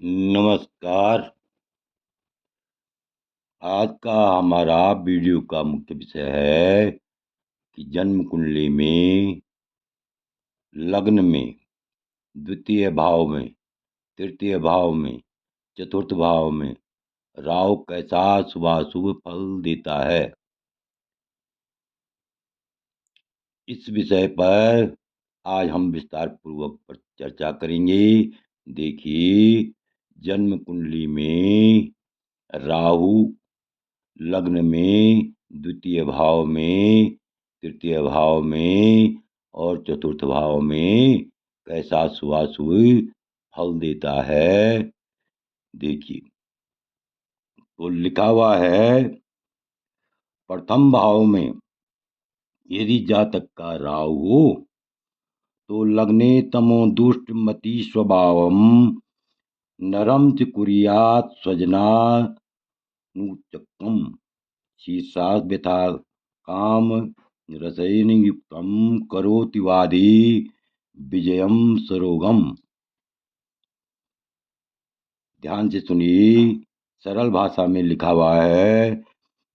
नमस्कार। आज का हमारा वीडियो का मुख्य विषय है कि जन्म कुंडली में लग्न में द्वितीय भाव में, तृतीय भाव में, चतुर्थ भाव में राहु कैसा शुभाशुभ फल देता है। इस विषय पर आज हम विस्तार पूर्वक पर चर्चा करेंगे। देखिए, जन्म कुंडली में राहु लग्न में, द्वितीय भाव में, तृतीय भाव में और चतुर्थ भाव में कैसा शुभाशुभ फल देता है। देखिए, तो लिखा हुआ है, प्रथम भाव में यदि जातक का राहु हो तो लग्ने तमो दुष्ट मति स्वभावम नरम च कुर्यात् स्वजनानुचक्कम शीर्षात् व्यथा काम रसेन युक्तम करोति वादी विजयम सरोगम। ध्यान से सुनिए, सरल भाषा में लिखा हुआ है,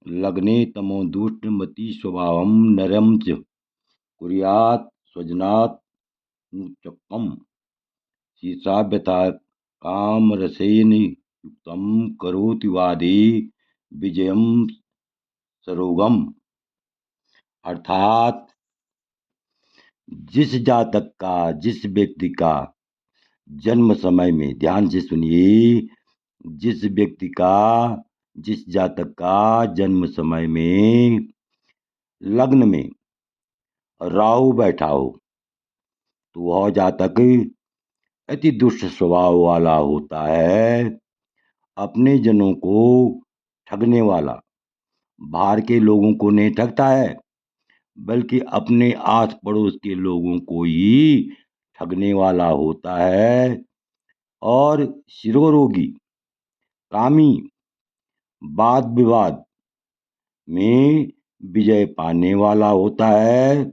लग्ने तमो दुष्ट मति स्वभावम नरम च कुर्यात् स्वजनात् नुचक्कम शीर्षा व्यथा काम रसेन युक्तम करोति वादी विजयम सरोगम। अर्थात जिस जातक का, जिस व्यक्ति का जन्म समय में, ध्यान से सुनिए, जिस व्यक्ति का, जिस जातक का जन्म समय में लग्न में राहु बैठा हो तो वह जातक अति दुष्ट स्वभाव वाला होता है, अपने जनों को ठगने वाला, बाहर के लोगों को नहीं ठगता है बल्कि अपने आस पड़ोस के लोगों को ही ठगने वाला होता है, और शिरोरोगी, कामी, वाद विवाद में विजय पाने वाला होता है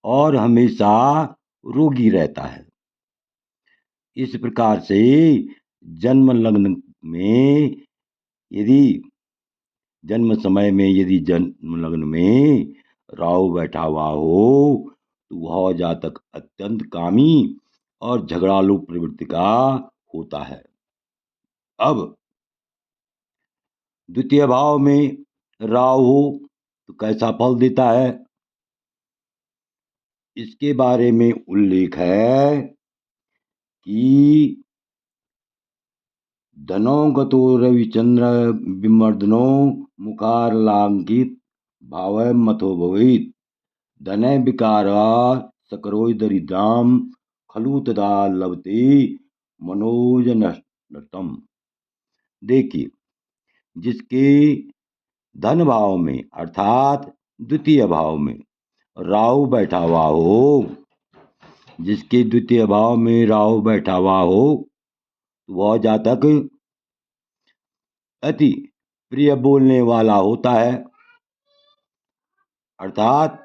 और हमेशा रोगी रहता है। इस प्रकार से जन्म लग्न में यदि जन्म समय में यदि जन्म लग्न में राहु बैठा हुआ हो तो वह जातक अत्यंत कामी और झगड़ालू प्रवृत्ति का होता है। अब द्वितीय भाव में राहु हो तो कैसा फल देता है, इसके बारे में उल्लेख है कि धनो गतो रविचंद्र विमर्दनो मुखारलांकित भाव मथो भवेत् धने विकारा सकरोय दरिद्राम खलु तदा लभते मनोजनतम। देखिए, जिसके धन भाव में अर्थात द्वितीय भाव में राहु बैठा हुआ हो, जिसके द्वितीय भाव में राहु बैठा हुआ हो तो वह जातक अति प्रिय बोलने वाला होता है, अर्थात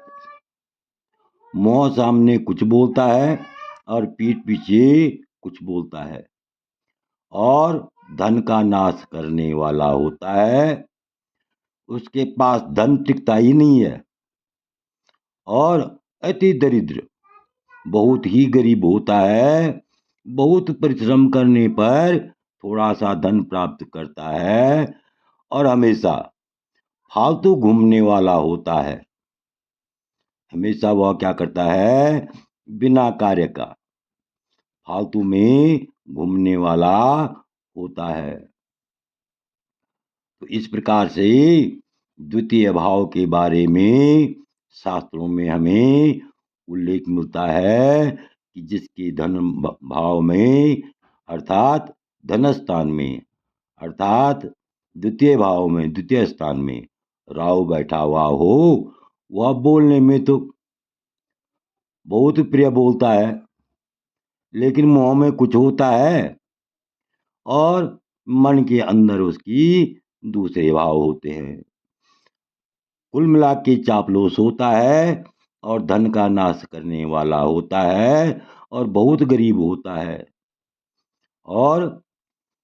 मुंह सामने कुछ बोलता है और पीठ पीछे कुछ बोलता है, और धन का नाश करने वाला होता है। उसके पास धन टिकता ही नहीं है और अति दरिद्र, बहुत ही गरीब होता है। बहुत परिश्रम करने पर थोड़ा सा धन प्राप्त करता है और हमेशा फालतू घूमने वाला होता है। हमेशा वह क्या करता है, बिना कार्य का फालतू में घूमने वाला होता है। तो इस प्रकार से द्वितीय भाव के बारे में शास्त्रों में हमें उल्लेख मिलता है कि जिसके धन भाव में अर्थात धन स्थान में, अर्थात द्वितीय भाव में, द्वितीय स्थान में राहु बैठा हुआ हो, वह बोलने में तो बहुत प्रिय बोलता है लेकिन मुंह में कुछ होता है और मन के अंदर उसकी दूसरे भाव होते हैं। कुल मिला के चापलूस होता है और धन का नाश करने वाला होता है और बहुत गरीब होता है और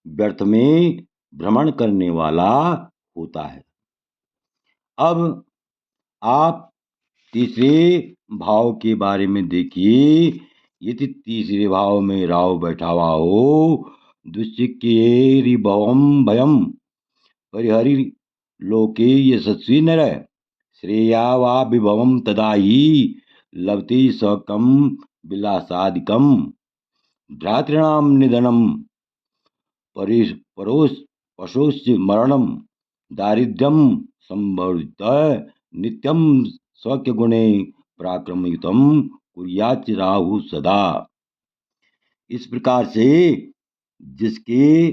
व्यर्थ में भ्रमण करने वाला होता है। अब आप तीसरे भाव के बारे में देखिए। यदि तीसरे भाव में राहु बैठा हुआ हो, दुश्चिक्केरिभवम भयम परिहरि लोके यशस्वी नर श्रेया वा विभवम तदा ही लभते सकम विलासादिकम भ्रातॄणाम निधनम परोस पशोस्य मरणम दारिद्र्यम संवर्धित नित्यम स्वक्य गुणे पराक्रमयुतम कुर्याच राहु सदा। इस प्रकार से जिसके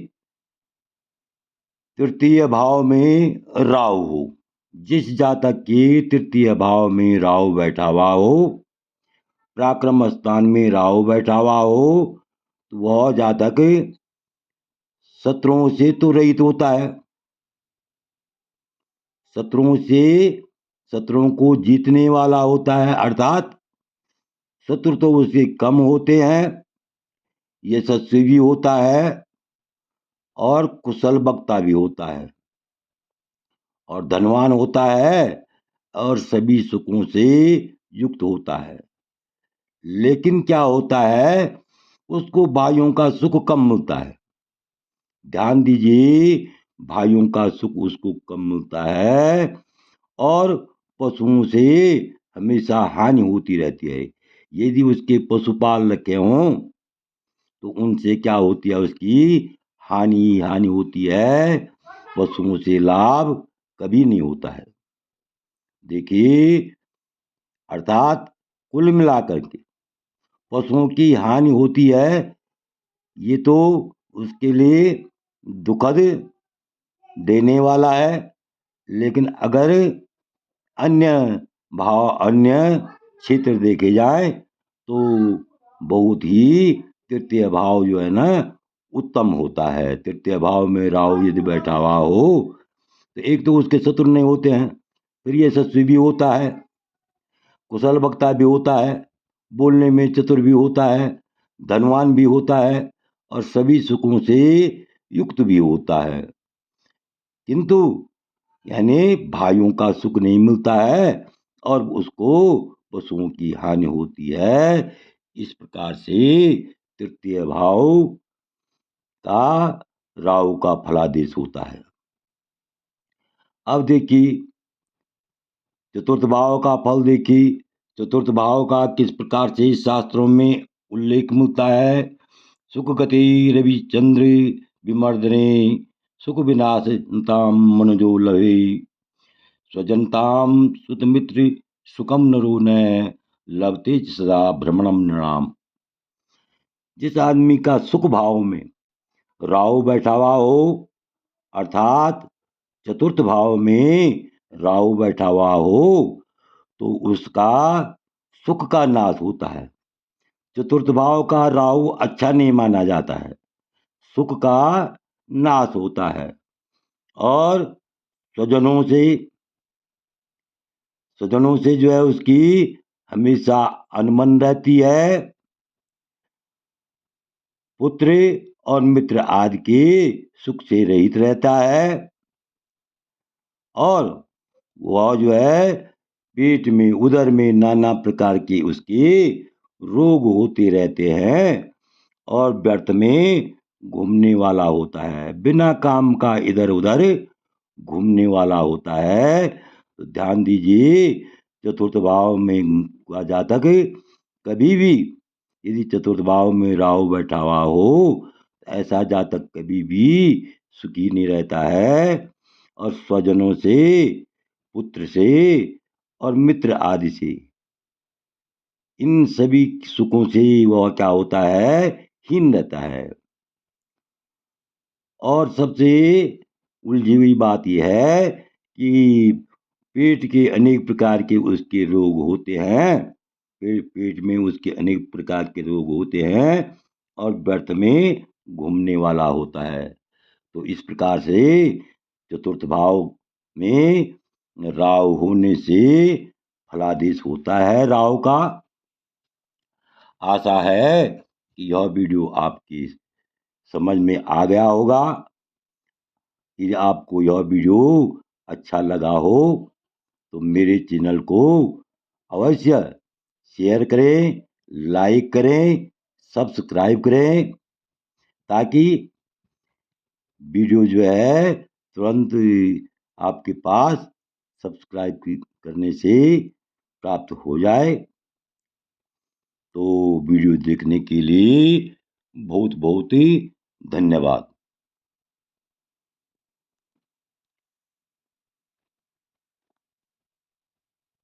तृतीय भाव में राहु हो, जिस जातक के तृतीय भाव में राहु बैठा हुआ हो, पराक्रम स्थान में राहु बैठा हुआ हो, तो वह जातक शत्रुओं से तो रहित होता है। शत्रुओं को जीतने वाला होता है, अर्थात शत्रु तो उसके कम होते हैं, यशस्वी भी होता है और कुशल वक्ता भी होता है और धनवान होता है और सभी सुखों से युक्त होता है। लेकिन क्या होता है, उसको भाइयों का सुख कम मिलता है। ध्यान दीजिए, भाइयों का सुख उसको कम मिलता है और पशुओं से हमेशा हानि होती रहती है। यदि उसके पशुपाल रखे हों तो उनसे क्या होती है, उसकी हानि होती है, पशुओं से लाभ कभी नहीं होता है। देखिए, अर्थात कुल मिलाकर के पशुओं की हानि होती है, ये तो उसके लिए दुखद देने वाला है। लेकिन अगर अन्य क्षेत्र देखे जाए तो बहुत ही तृतीय भाव जो है ना उत्तम होता है। तृतीय भाव में राहु यदि बैठा हुआ हो तो एक तो उसके शत्रु नहीं होते हैं, फिर ये यशस्वी भी होता है, कुशल वक्ता भी होता है, बोलने में चतुर भी होता है, धनवान भी होता है और सभी सुखों से युक्त भी होता है। किंतु यानी भाइयों का सुख नहीं मिलता है और उसको पशुओं की हानि होती है। इस प्रकार से तृतीय भाव का राहु का फलादेश होता है। अब देखिए चतुर्थ भाव का फल देखिए। चतुर्थ भाव का किस प्रकार से शास्त्रों में उल्लेख मिलता है। सुख गति रवि चंद्र विमर्दने सुख विनाशताम मनोजो लभे स्वजनताम सुतमित्र सुखम नरो न लभते च सदा भ्रमणम नृणाम। जिस आदमी का सुख भाव में राहु बैठा हुआ हो, अर्थात चतुर्थ भाव में राहु बैठा हुआ हो, तो उसका सुख का नाश होता है। चतुर्थ भाव का राहु अच्छा नहीं माना जाता है, सुख का नाश होता है और स्वजनों से जो है उसकी हमेशा अनबन रहती है। पुत्र और मित्र आदि के सुख से रहित रहता है और वह जो है पेट में उदर में नाना प्रकार के उसके रोग होते रहते हैं और व्यर्थ में घूमने वाला होता है, बिना काम का इधर उधर घूमने वाला होता है। तो ध्यान दीजिए, चतुर्थ भाव में का जातक कभी भी यदि चतुर्थ भाव में राहु बैठा हुआ हो, ऐसा जातक कभी भी सुखी नहीं रहता है और स्वजनों से, पुत्र से और मित्र आदि से, इन सभी सुखों से वह क्या होता है, हीन रहता है। और सबसे उलझी हुई बात यह है कि पेट के अनेक प्रकार के उसके रोग होते हैं, पेट में उसके अनेक प्रकार के रोग होते हैं और व्यर्थ में घूमने वाला होता है। तो इस प्रकार से चतुर्थ भाव में राहु होने से फलादेश होता है राहु का। आशा है कि यह वीडियो आपकी समझ में आ गया होगा। यदि आपको यह वीडियो अच्छा लगा हो तो मेरे चैनल को अवश्य शेयर करें, लाइक करें, सब्सक्राइब करें, ताकि वीडियो जो है तुरंत आपके पास सब्सक्राइब करने से प्राप्त हो जाए। तो वीडियो देखने के लिए बहुत बहुत ही धन्यवाद।